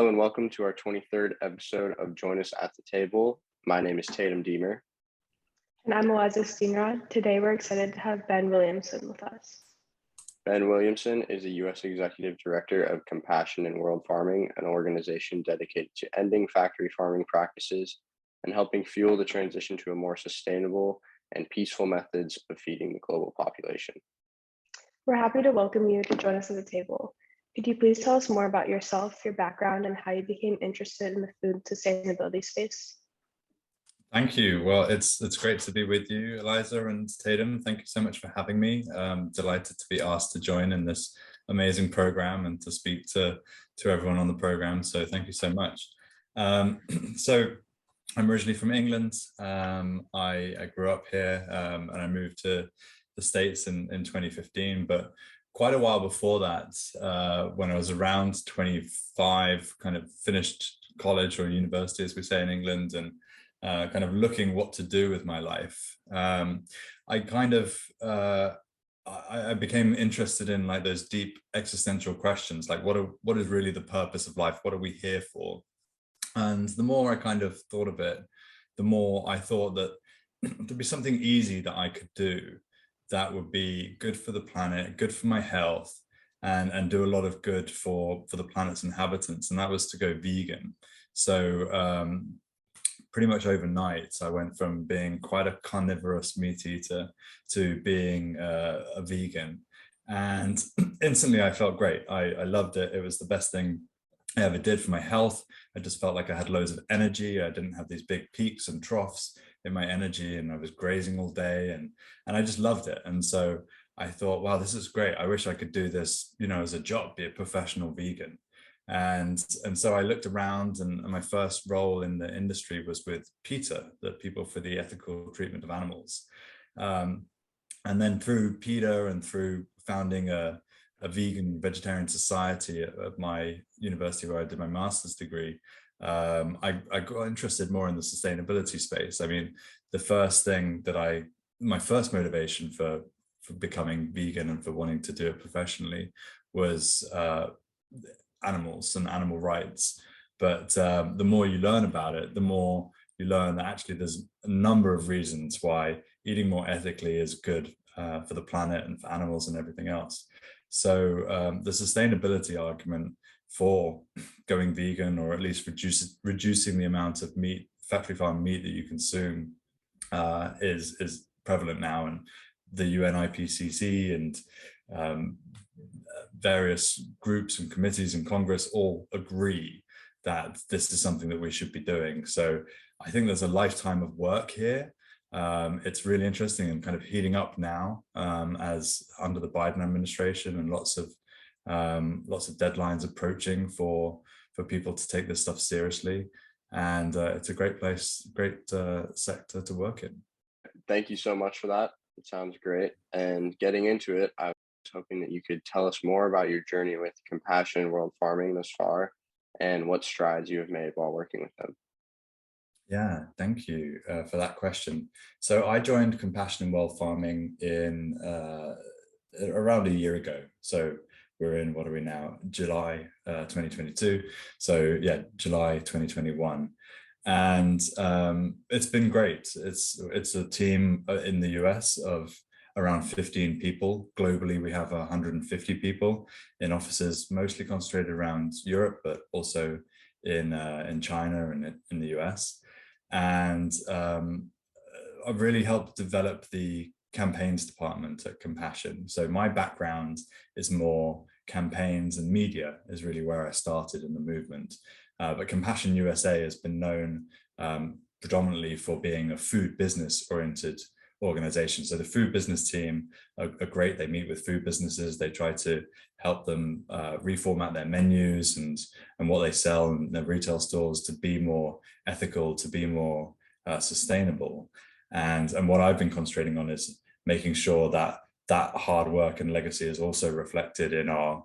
Hello and welcome to our 23rd episode of Join Us at the Table. My name is Tatum Deemer. And I'm Eliza Steenrod. Today we're excited to have Ben Williamson with us. Ben Williamson is a U.S. Executive Director of Compassion in World Farming, an organization dedicated to ending factory farming practices and helping fuel the transition to a more sustainable and peaceful methods of feeding the global population. We're happy to welcome you to join us at the table. Could you please tell us more about yourself, your background, and how you became interested in the food sustainability space? Thank you. Well, it's great to be with you, Eliza and Tatum. Thank you so much for having me. Delighted to be asked to join in this amazing program and to speak to everyone on the program. So thank you so much. So I'm originally from England. I grew up here and I moved to the States in 2015, but quite a while before that, when I was around 25, kind of finished college or university, as we say in England, and kind of looking what to do with my life. I became interested in like those deep existential questions, like what is really the purpose of life? What are we here for? And the more I kind of thought of it, the more I thought that there'd be something easy that I could do that would be good for the planet, good for my health, and do a lot of good for the planet's inhabitants. And that was to go vegan. So pretty much overnight, I went from being quite a carnivorous meat eater to being a vegan. And instantly I felt great. I loved it. It was the best thing I ever did for my health. I just felt like I had loads of energy. I didn't have these big peaks and troughs in my energy, and I was grazing all day, and I just loved it. And so I thought, wow, this is great. I wish I could do this, as a job, be a professional vegan. And so I looked around, and my first role in the industry was with PETA, the People for the Ethical Treatment of Animals. And then through PETA and through founding a vegan vegetarian society at my university where I did my master's degree, I got interested more in the sustainability space. I mean, the first thing that my first motivation for becoming vegan and for wanting to do it professionally was animals and animal rights. But the more you learn about it, the more you learn that actually there's a number of reasons why eating more ethically is good for the planet and for animals and everything else. So the sustainability argument for going vegan, or at least reducing the amount of meat, factory farm meat that you consume, is prevalent now. And the UN IPCC and various groups and committees in Congress all agree that this is something that we should be doing. So I think there's a lifetime of work here. It's really interesting and kind of heating up now as under the Biden administration, and lots of deadlines approaching for people to take this stuff seriously. And it's a great place, great sector to work in. Thank you so much for that. It sounds great. And getting into it, I was hoping that you could tell us more about your journey with Compassion in World Farming thus far, and what strides you have made while working with them. Yeah, thank you for that question. So I joined Compassion in World Farming in around a year ago. So we're in, what are we now? July 2022. So yeah, July 2021. And it's been great. It's a team in the US of around 15 people. Globally, we have 150 people in offices, mostly concentrated around Europe, but also in China and in the US. And I've really helped develop the campaigns department at Compassion. So my background is more campaigns, and media is really where I started in the movement. But Compassion USA has been known predominantly for being a food business oriented organization. So the food business team are great. They meet with food businesses. They try to help them reformat their menus and what they sell in their retail stores to be more ethical, to be more sustainable. And what I've been concentrating on is making sure that that hard work and legacy is also reflected in our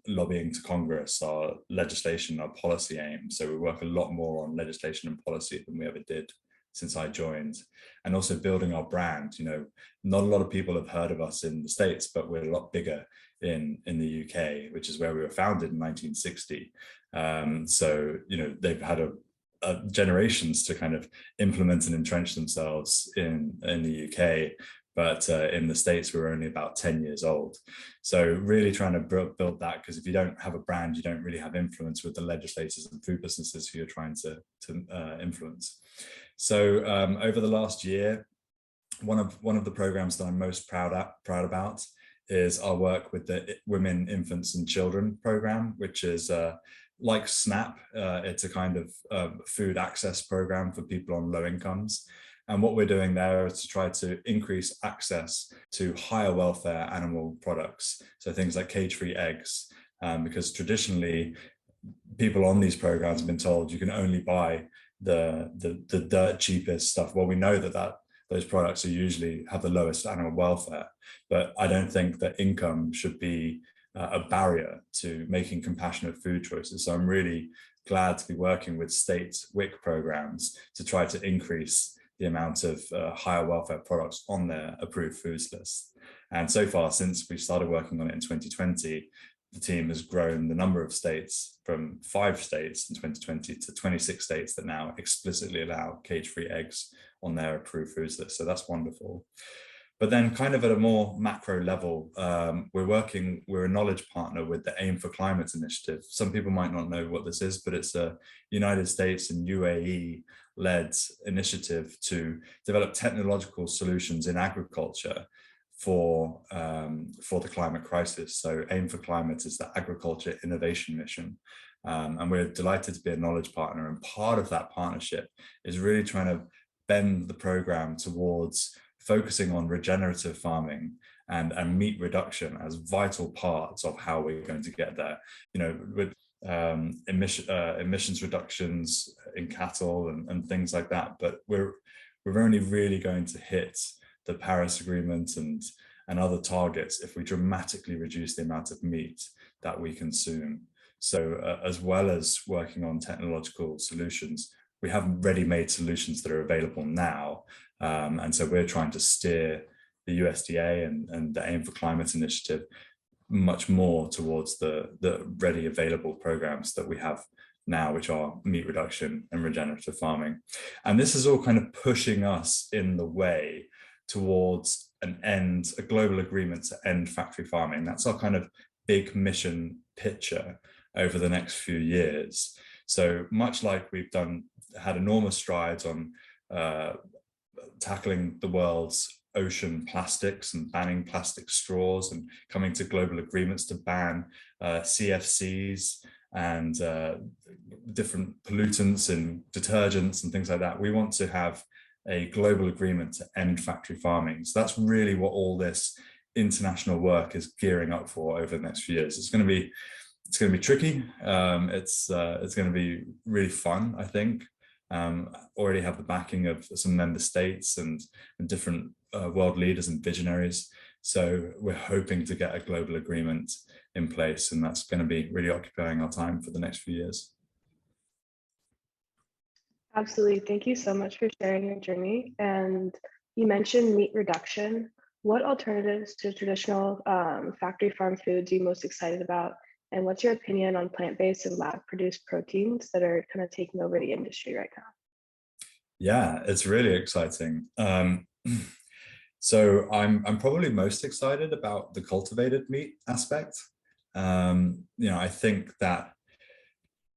lobbying to Congress, our legislation, our policy aims. So we work a lot more on legislation and policy than we ever did since I joined, and also building our brand. Not a lot of people have heard of us in the States, but we're a lot bigger in the UK, which is where we were founded in 1960. So, they've had generations to kind of implement and entrench themselves in the UK, but in the States we're only about 10 years old. So really trying to build that, because if you don't have a brand, you don't really have influence with the legislators and food businesses who you're trying to influence. So over the last year, one of the programs that I'm most proud about is our work with the Women, Infants and Children program, which is like SNAP. It's a kind of food access program for people on low incomes. And what we're doing there is to try to increase access to higher welfare animal products. So things like cage-free eggs, because traditionally people on these programs have been told you can only buy the dirt cheapest stuff. Well, we know that those products are usually have the lowest animal welfare, but I don't think that income should be a barrier to making compassionate food choices. So I'm really glad to be working with state WIC programs to try to increase the amount of higher welfare products on their approved foods list. And so far, since we started working on it in 2020, the team has grown the number of states from 5 states in 2020 to 26 states that now explicitly allow cage-free eggs on their approved foods list. So that's wonderful. But then kind of at a more macro level, we're a knowledge partner with the Aim for Climate initiative. Some people might not know what this is, but it's a United States and UAE-led initiative to develop technological solutions in agriculture for the climate crisis. So Aim for Climate is the agriculture innovation mission. And we're delighted to be a knowledge partner. And part of that partnership is really trying to bend the program towards focusing on regenerative farming and meat reduction as vital parts of how we're going to get there. With emissions reductions in cattle and things like that. But we're only really going to hit the Paris Agreement and other targets if we dramatically reduce the amount of meat that we consume. So as well as working on technological solutions, we have ready-made solutions that are available now. And so we're trying to steer the USDA and the Aim for Climate initiative much more towards the ready available programs that we have now, which are meat reduction and regenerative farming. And this is all kind of pushing us in the way towards a global agreement to end factory farming. That's our kind of big mission picture over the next few years. So much like we've had enormous strides on tackling the world's ocean plastics and banning plastic straws and coming to global agreements to ban CFCs and different pollutants in detergents and things like that. We want to have a global agreement to end factory farming. So that's really what all this international work is gearing up for over the next few years. It's going to be tricky. It's going to be really fun, I think. Already have the backing of some member states and different world leaders and visionaries. So we're hoping to get a global agreement in place, and that's going to be really occupying our time for the next few years. Absolutely. Thank you so much for sharing your journey. And you mentioned meat reduction. What alternatives to traditional factory farm foods are you most excited about? And what's your opinion on plant-based and lab-produced proteins that are kind of taking over the industry right now? Yeah, it's really exciting. So I'm probably most excited about the cultivated meat aspect. I think that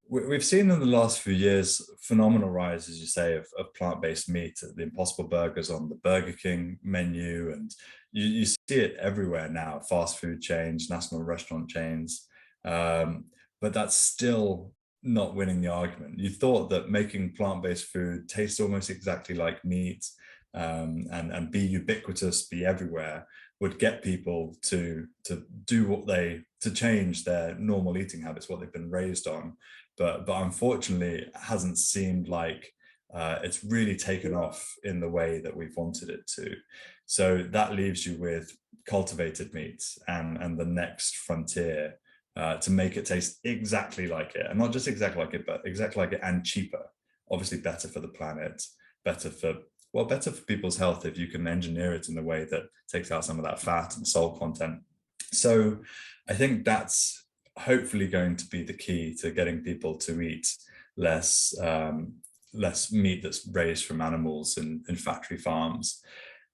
we've seen in the last few years phenomenal rise, as you say, of plant-based meat, the Impossible Burgers on the Burger King menu, and you see it everywhere now, fast food chains, national restaurant chains. But that's still not winning the argument. You thought that making plant-based food taste almost exactly like meat and be ubiquitous, be everywhere, would get people to change their normal eating habits, what they've been raised on. But unfortunately, it hasn't seemed like it's really taken off in the way that we've wanted it to. So that leaves you with cultivated meats and the next frontier to make it taste exactly like it. And not just exactly like it, but exactly like it and cheaper. Obviously better for the planet, better for people's health if you can engineer it in a way that takes out some of that fat and salt content. So I think that's hopefully going to be the key to getting people to eat less less meat that's raised from animals in factory farms.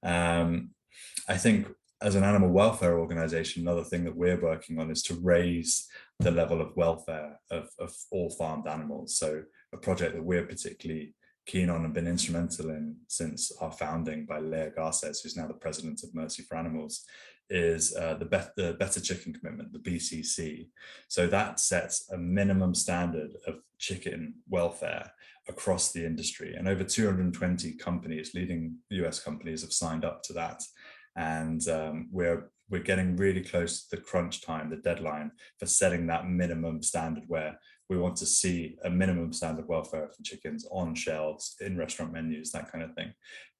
I think as an animal welfare organization, another thing that we're working on is to raise the level of welfare of all farmed animals. So a project that we're particularly keen on and been instrumental in since our founding by Leah Garces, who's now the president of Mercy for Animals, is the Better Chicken Commitment, the BCC. So that sets a minimum standard of chicken welfare across the industry, and over 220 companies, leading US companies, have signed up to that. And we're getting really close to the crunch time, the deadline for setting that minimum standard, where we want to see a minimum standard welfare for chickens on shelves, in restaurant menus, that kind of thing.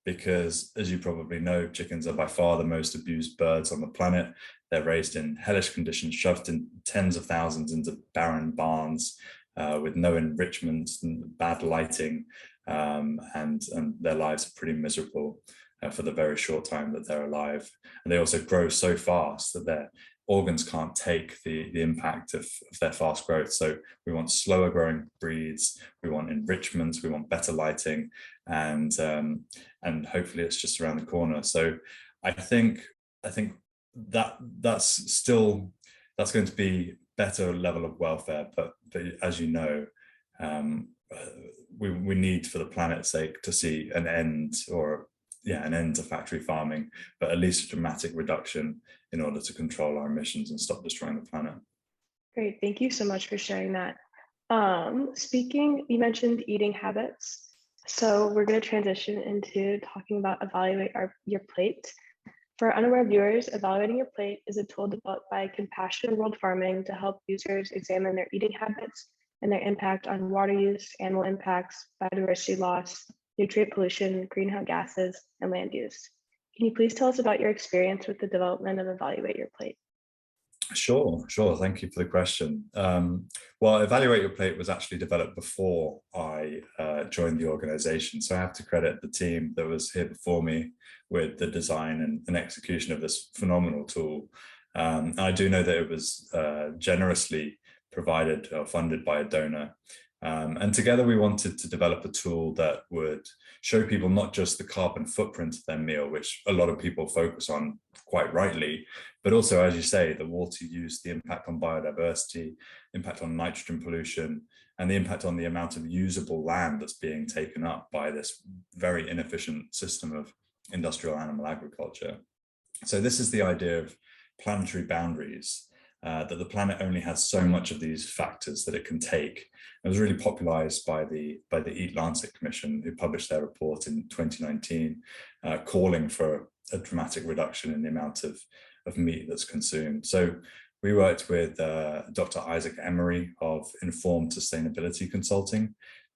Because as you probably know, chickens are by far the most abused birds on the planet. They're raised in hellish conditions, shoved in tens of thousands into barren barns with no enrichment and bad lighting, and their lives are pretty miserable for the very short time that they're alive. And they also grow so fast that their organs can't take the impact of their fast growth. So we want slower growing breeds, we want enrichment, we want better lighting, and hopefully it's just around the corner. So I think that's going to be better level of welfare, but as you know, we need, for the planet's sake, to see an end, or an end to factory farming, but at least a dramatic reduction in order to control our emissions and stop destroying the planet. Great, thank you so much for sharing that. You mentioned eating habits. So we're going to transition into talking about evaluate your plate. For unaware viewers, evaluating your plate is a tool developed by Compassion in World Farming to help users examine their eating habits and their impact on water use, animal impacts, biodiversity loss, nutrient pollution, greenhouse gases, and land use. Can you please tell us about your experience with the development of Evaluate Your Plate? Sure. Thank you for the question. Well, Evaluate Your Plate was actually developed before I joined the organization. So I have to credit the team that was here before me with the design and execution of this phenomenal tool. I do know that it was generously provided or funded by a donor. And together we wanted to develop a tool that would show people not just the carbon footprint of their meal, which a lot of people focus on quite rightly, but also, as you say, the water use, the impact on biodiversity, impact on nitrogen pollution, and the impact on the amount of usable land that's being taken up by this very inefficient system of industrial animal agriculture. So this is the idea of planetary boundaries. That the planet only has so much of these factors that it can take. It was really popularized by the Eat Lancet Commission, who published their report in 2019, calling for a dramatic reduction in the amount of meat that's consumed. So we worked with Dr. Isaac Emery of Informed Sustainability Consulting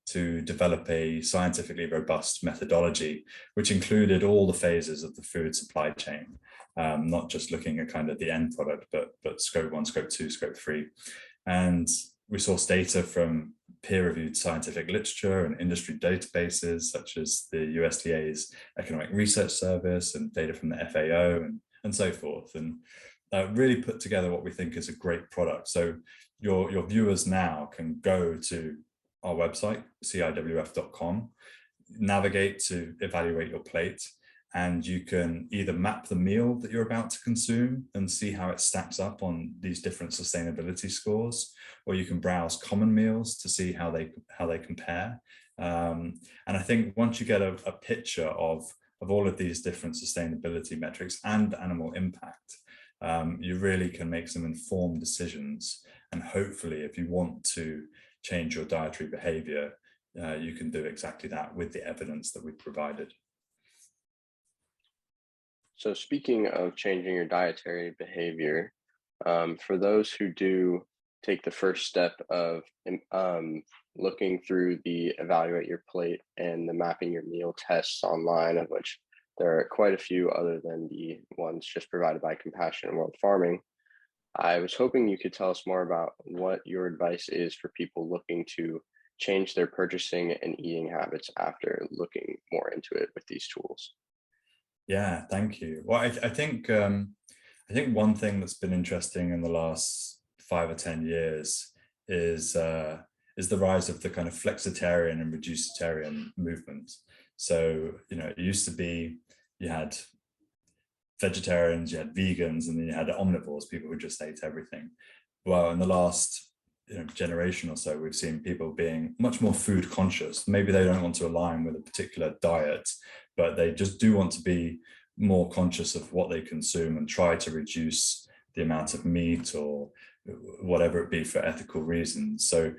to develop a scientifically robust methodology, which included all the phases of the food supply chain. Not just looking at kind of the end product, but scope 1, scope 2, scope 3. And we sourced data from peer-reviewed scientific literature and industry databases, such as the USDA's Economic Research Service, and data from the FAO, and so forth. And really put together what we think is a great product. So your viewers now can go to our website, ciwf.com, navigate to Evaluate Your Plate, and you can either map the meal that you're about to consume and see how it stacks up on these different sustainability scores, or you can browse common meals to see how they compare. And I think once you get a picture of all of these different sustainability metrics and animal impact, you really can make some informed decisions. And hopefully, if you want to change your dietary behavior, you can do exactly that with the evidence that we've provided. So speaking of changing your dietary behavior, for those who do take the first step of looking through the Evaluate Your Plate and the mapping your meal tests online, of which there are quite a few other than the ones just provided by Compassion in World Farming, I was hoping you could tell us more about what your advice is for people looking to change their purchasing and eating habits after looking more into it with these tools. Yeah, thank you. Well, I think one thing that's been interesting in the last 5 or 10 years is the rise of the kind of flexitarian and reducitarian movement. So, it used to be you had vegetarians, you had vegans, and then you had omnivores, people who just ate everything. Well, in the last generation or so, we've seen people being much more food conscious. Maybe they don't want to align with a particular diet, but they just do want to be more conscious of what they consume and try to reduce the amount of meat or whatever it be for ethical reasons. So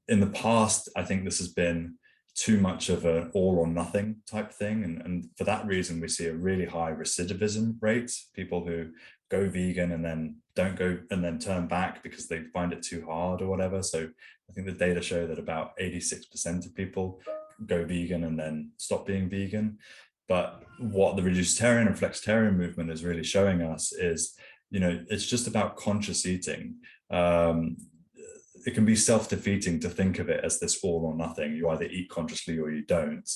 in the past, I think this has been too much of an all or nothing type thing. And for that reason, we see a really high recidivism rate, people who go vegan and then don't go and then turn back because they find it too hard or whatever. So I think the data show that about 86% of people go vegan and then stop being vegan. But what the reducitarian and flexitarian movement is really showing us is, it's just about conscious eating. It can be self-defeating to think of it as this all or nothing. You either eat consciously or you don't.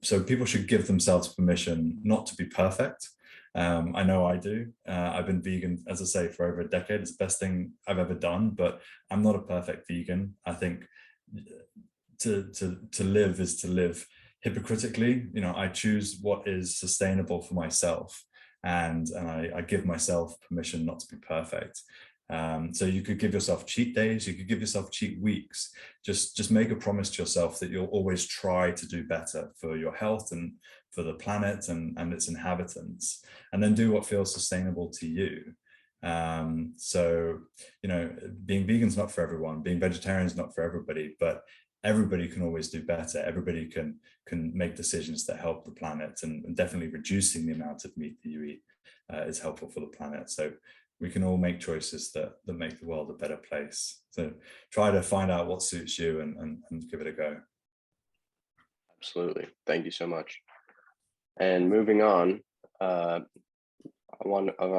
So people should give themselves permission not to be perfect. I know I do. I've been vegan, as I say, for over a decade. It's the best thing I've ever done, but I'm not a perfect vegan. I think to live is to live hypocritically. I choose what is sustainable for myself, and I give myself permission not to be perfect. So you could give yourself cheat days, you could give yourself cheat weeks. Just make a promise to yourself that you'll always try to do better for your health and for the planet and its inhabitants, and then do what feels sustainable to you. So, being vegan is not for everyone, being vegetarian is not for everybody, but everybody can always do better. Everybody can make decisions that help the planet, and definitely reducing the amount of meat that you eat is helpful for the planet. So we can all make choices that make the world a better place. So try to find out what suits you and give it a go. Absolutely. Thank you so much. And moving on, one of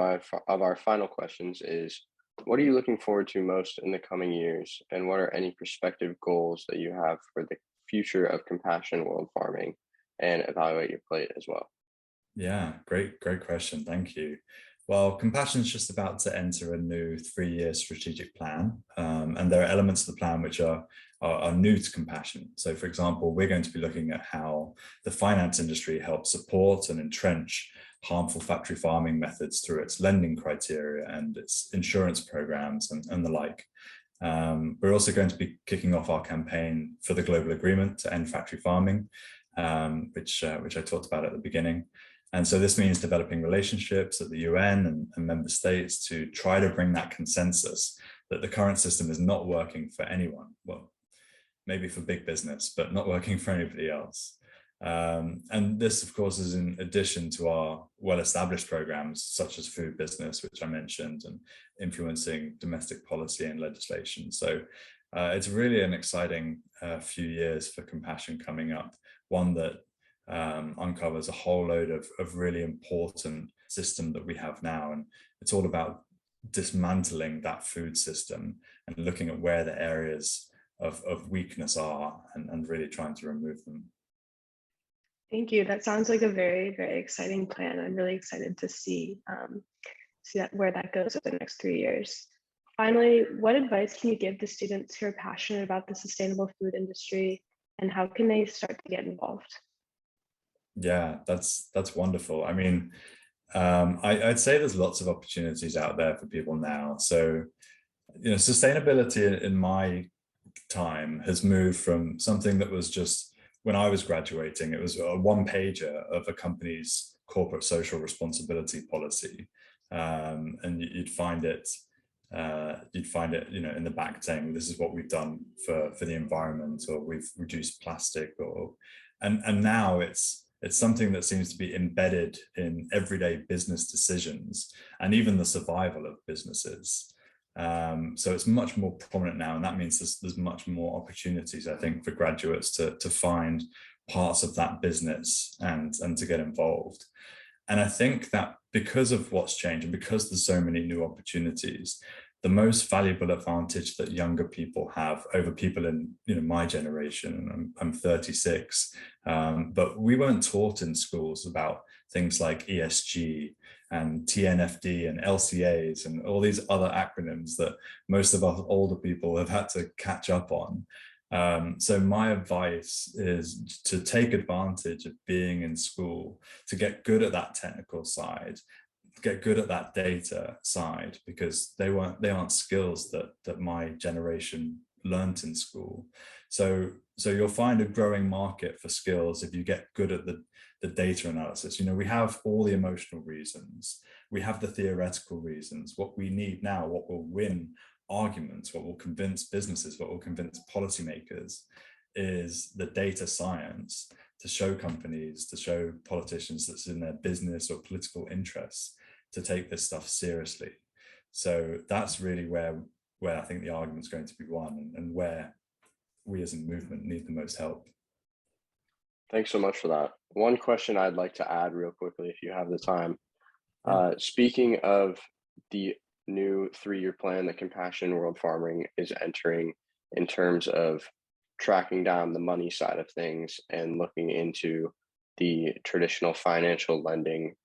our final questions is, what are you looking forward to most in the coming years? And what are any prospective goals that you have for the future of compassion world farming, and evaluate your plate as well? Yeah, great question. Thank you. Well, Compassion is just about to enter a new 3-year strategic plan, and there are elements of the plan which are new to Compassion. So, for example, we're going to be looking at how the finance industry helps support and entrench harmful factory farming methods through its lending criteria and its insurance programs and the like. We're also going to be kicking off our campaign for the global agreement to end factory farming, which I talked about at the beginning. And so this means developing relationships at the UN and member states to try to bring that consensus that the current system is not working for anyone. Well, maybe for big business, but not working for anybody else. And this, of course, is in addition to our well-established programs, such as food business, which I mentioned, and influencing domestic policy and legislation. So it's really an exciting few years for Compassion coming up, one that uncovers a whole load of really important system that we have now. And it's all about dismantling that food system and looking at where the areas of weakness are and really trying to remove them. Thank you. That sounds like a very, very exciting plan. I'm really excited to see where that goes over the next 3 years. Finally, what advice can you give to students who are passionate about the sustainable food industry, and how can they start to get involved? Yeah, that's wonderful. I mean, I'd say there's lots of opportunities out there for people now. So, sustainability in my time has moved from something that was just, when I was graduating, it was a one-pager of a company's corporate social responsibility policy, and you'd find it, in the back saying, this is what we've done for the environment, or we've reduced plastic, and now it's something that seems to be embedded in everyday business decisions and even the survival of businesses. So it's much more prominent now, and that means there's much more opportunities, I think, for graduates to find parts of that business and to get involved. And I think that because of what's changed and because there's so many new opportunities, the most valuable advantage that younger people have over people in my generation, and I'm 36, but we weren't taught in schools about things like ESG and TNFD and LCAs and all these other acronyms that most of us older people have had to catch up on. So my advice is to take advantage of being in school, to get good at that technical side, get good at that data side, because they aren't skills that my generation learnt in school. So you'll find a growing market for skills if you get good at the data analysis. You know, we have all the emotional reasons, we have the theoretical reasons. What we need now, what will win arguments, what will convince businesses, what will convince policymakers, is the data science to show companies, to show politicians that's in their business or political interests to take this stuff seriously. So that's really where I think the argument's going to be won, and where we as a movement need the most help. Thanks so much for that. One question I'd like to add real quickly, if you have the time. Speaking of the new 3-year plan that Compassion World Farming is entering, in terms of tracking down the money side of things and looking into the traditional financial lending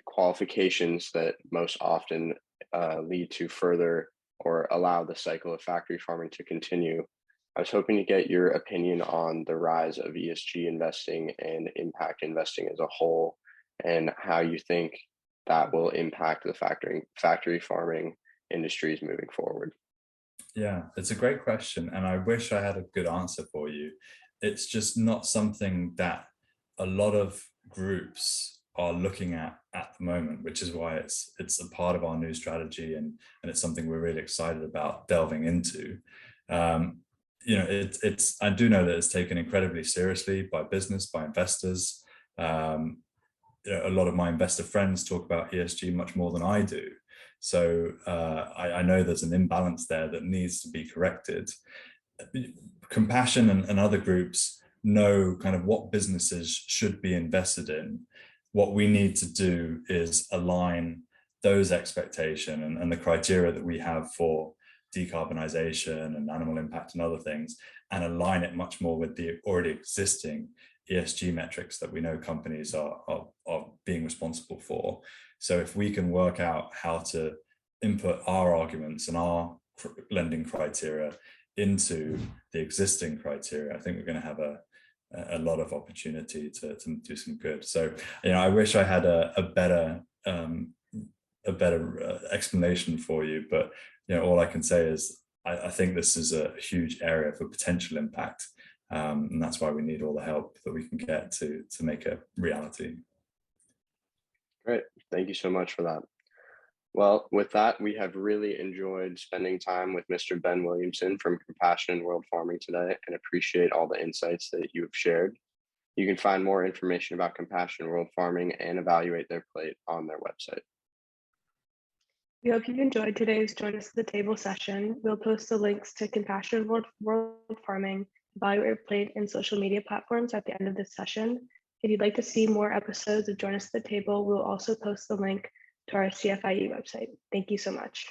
qualifications that most often lead to further or allow the cycle of factory farming to continue. I was hoping to get your opinion on the rise of ESG investing and impact investing as a whole, and how you think that will impact the factory farming industries moving forward. Yeah, it's a great question, and I wish I had a good answer for you. It's just not something that a lot of groups are looking at the moment, which is why it's a part of our new strategy, and it's something we're really excited about delving into. You know, I do know that it's taken incredibly seriously by business, by investors. You know, a lot of my investor friends talk about ESG much more than I do. So I know there's an imbalance there that needs to be corrected. Compassion and other groups know kind of what businesses should be invested in. What we need to do is align those expectations and the criteria that we have for decarbonization and animal impact and other things, and align it much more with the already existing ESG metrics that we know companies are being responsible for. So if we can work out how to input our arguments and our lending criteria into the existing criteria, I think we're going to have a lot of opportunity to do some good. So, you know, I wish I had a better explanation for you, but you know, all I can say is I think this is a huge area for potential impact, and that's why we need all the help that we can get to make it reality. Great, thank you so much for that. Well, with that, we have really enjoyed spending time with Mr. Ben Williamson from Compassion in World Farming today, and appreciate all the insights that you have shared. You can find more information about Compassion World Farming and evaluate their plate on their website. We hope you enjoyed today's Join Us at the Table session. We'll post the links to Compassion World Farming, Evaluate Your Plate, and social media platforms at the end of this session. If you'd like to see more episodes of Join Us at the Table, we'll also post the link to our CFIE website. Thank you so much.